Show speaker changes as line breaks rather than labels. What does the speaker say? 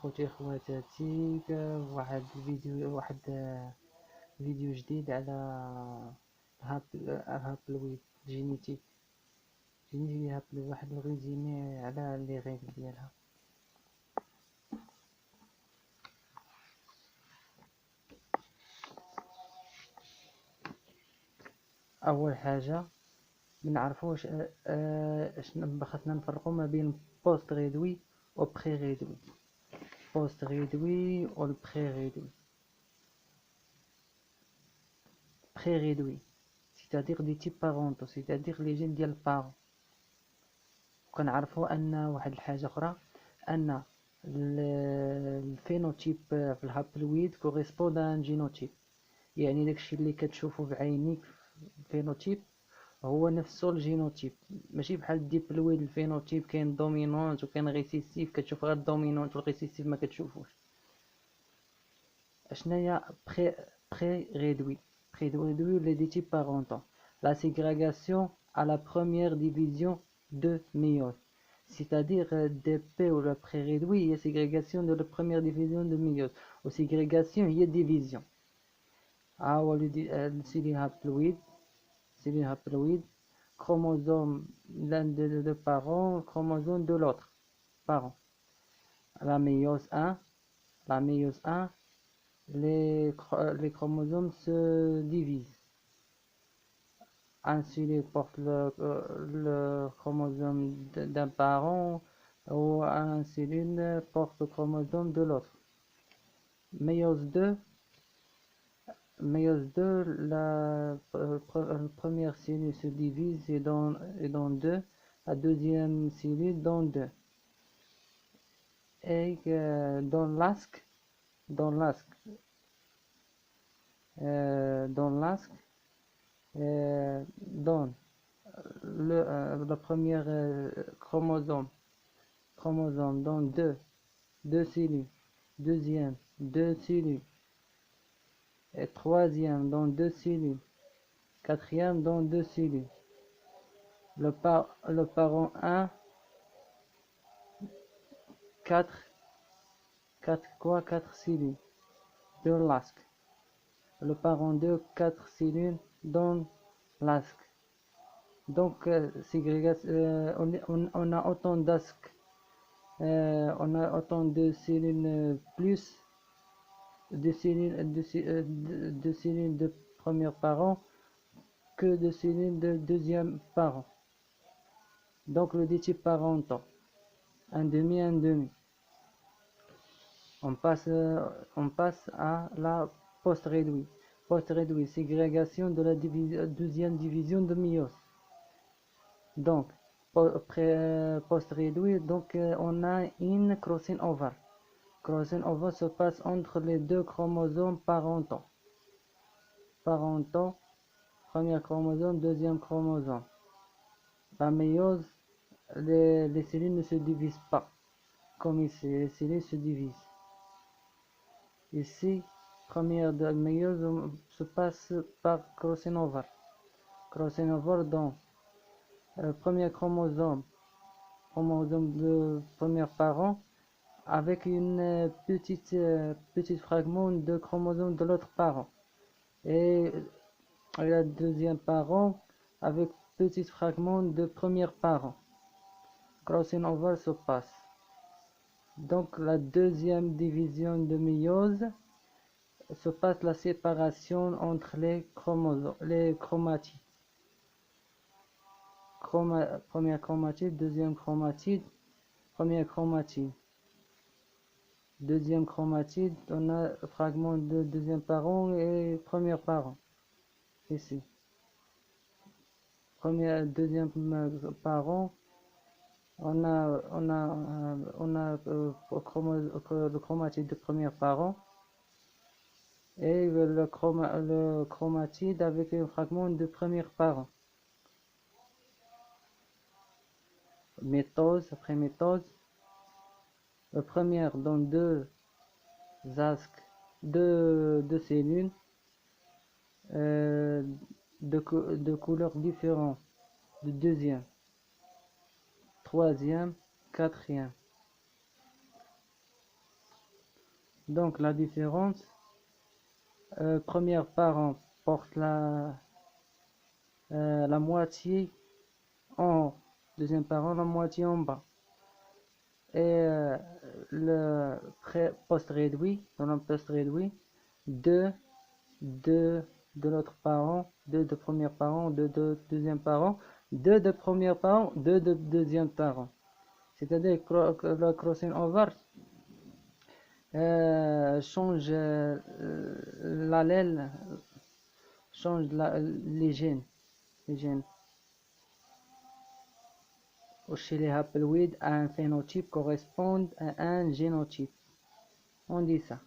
خوتي خواتاتي، واحد فيديو جديد على الهابلويد جينيتيك هابلويد، واحد الريزيمي على لي ريغل ديالها. اول حاجه بنعرفوا شنو خاصنا نفرقوا ما بين بوست ريدوي و بري ريدوي. بوست ريدوي و البري ريدوي. بري ريدوي c'est-à-dire دي تيب بارونتو، c'est-à-dire لي جين ديال البارون. وكنعرفوا ان واحد الحاجه اخرى، ان الفينوتيب في الهابلويد كوريسبوند ان جينوتيب، يعني داكشي اللي كتشوفو بعينيك الفينوتيب هو نفسه الجينوتيب، ماشي بحال الديبلويد الفينوتيب كاين دومينونت وكاين ريسيسيف، كتشوف غير الدومينونت والريسيسيف ما كتشوفوش. اشناهي بري ريدوي؟ بري ريدوي ولا دي تيب بارونتون، la ségrégation à la première division de méiose. C'est-à-dire DP ou le pré-réduit هي ségrégation de la première division de méiose، و ségrégation هي division. هو السيلين haploïde, chromosome l'un des deux parents, chromosome de l'autre parent. La méiose 1, les chromosomes se divisent. Un cellule porte le chromosome d'un parent, ou un cellule porte le chromosome de l'autre. Méiose 2, la première cellule se divise et dans deux, la deuxième cellule dans deux. Et dans l'asque donne le premier chromosome dans deux cellules, deuxième deux cellules, et troisième dans deux cellules, quatrième dans deux cellules. Le parent 1, 4 cellules de l'asque. Le parent 2, 4 cellules dans l'asque. Donc on a autant d'asques, on a autant de cellules plus de cellules de premier parent que de cellules de deuxième parent. Donc le type parental, un demi. On passe à la post-réduit. Post-réduit, ségrégation de la deuxième division de méiose. Donc post-réduit, donc on a une crossing over. Crossing over se passe entre les deux chromosomes parentaux. Premier chromosome, deuxième chromosome. La méiose, les cellules ne se divisent pas comme ici, les cellules se divisent. Ici, première de méiose se passe par crossing over. Crossing over dans premier chromosome de premier parent avec une petite fragment de chromosome de l'autre parent, et le deuxième parent avec petit fragment de premier parent. Crossing over se passe. Donc la deuxième division de méiose se passe la séparation entre les chromatides. Première chromatide, deuxième chromatide, première chromatide. Deuxième chromatide, on a fragment de deuxième parent et premier parent. Ici. Deuxième parent, on a le chromatide de premier parent et le chromatide avec un fragment de premier parent. Métose, après métose, la première dans deux cellules de couleurs différentes, de deuxième, troisième, quatrième. Donc la différence, premier parent porte la moitié en haut, deuxième parent la moitié en bas. Et le poste réduit, dans le poste réduit, 2 de l'autre parent, 2 de premier parent, 2 de deuxième parent, 2 de premier parent, 2 de deuxième parent. C'est-à-dire que le crossing over change l'allèle, change les gènes. Chez les haploïdes, un phénotype correspond à un génotype. On dit ça.